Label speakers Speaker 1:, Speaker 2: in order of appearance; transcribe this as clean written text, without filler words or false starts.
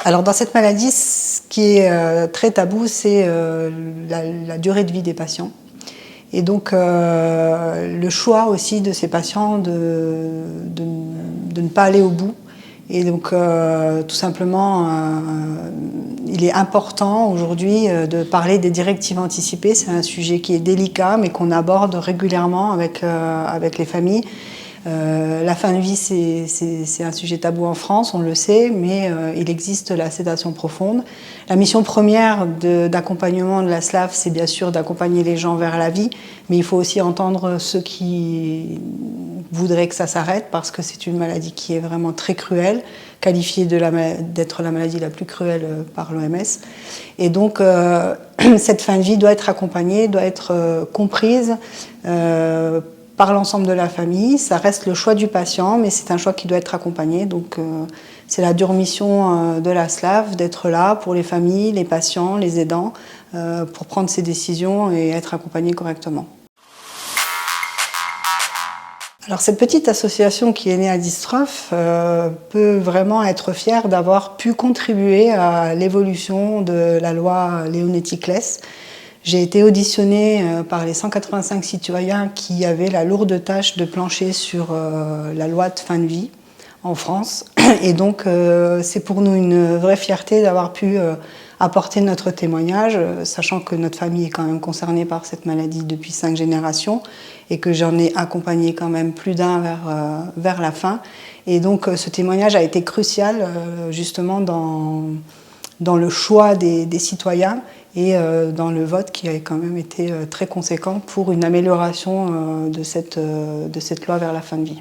Speaker 1: Alors dans cette maladie, ce qui est très tabou, c'est la durée de vie des patients. Et donc le choix aussi de ces patients de ne pas aller au bout. Et donc tout simplement, il est important aujourd'hui de parler des directives anticipées. C'est un sujet qui est délicat mais qu'on aborde régulièrement avec les familles. La fin de vie, c'est un sujet tabou en France, on le sait, mais il existe la sédation profonde. La mission première d'accompagnement de la SLAF, c'est bien sûr d'accompagner les gens vers la vie, mais il faut aussi entendre ceux qui voudraient que ça s'arrête, parce que c'est une maladie qui est vraiment très cruelle, qualifiée d'être la maladie la plus cruelle par l'OMS. Et donc, cette fin de vie doit être accompagnée, doit être comprise par l'ensemble de la famille. Ça reste le choix du patient, mais c'est un choix qui doit être accompagné. Donc c'est la dure mission de la SLAF d'être là pour les familles, les patients, les aidants, pour prendre ces décisions et être accompagnés correctement. Alors cette petite association qui est née à Dystrophe peut vraiment être fière d'avoir pu contribuer à l'évolution de la loi Leonetti-Claes. J'ai été auditionnée par les 185 citoyens qui avaient la lourde tâche de plancher sur la loi de fin de vie en France. Et donc c'est pour nous une vraie fierté d'avoir pu apporter notre témoignage, sachant que notre famille est quand même concernée par cette maladie depuis 5 générations et que j'en ai accompagné quand même plus d'un vers la fin. Et donc ce témoignage a été crucial justement dans le choix des citoyens et dans le vote qui a quand même été très conséquent pour une amélioration de cette loi vers la fin de vie.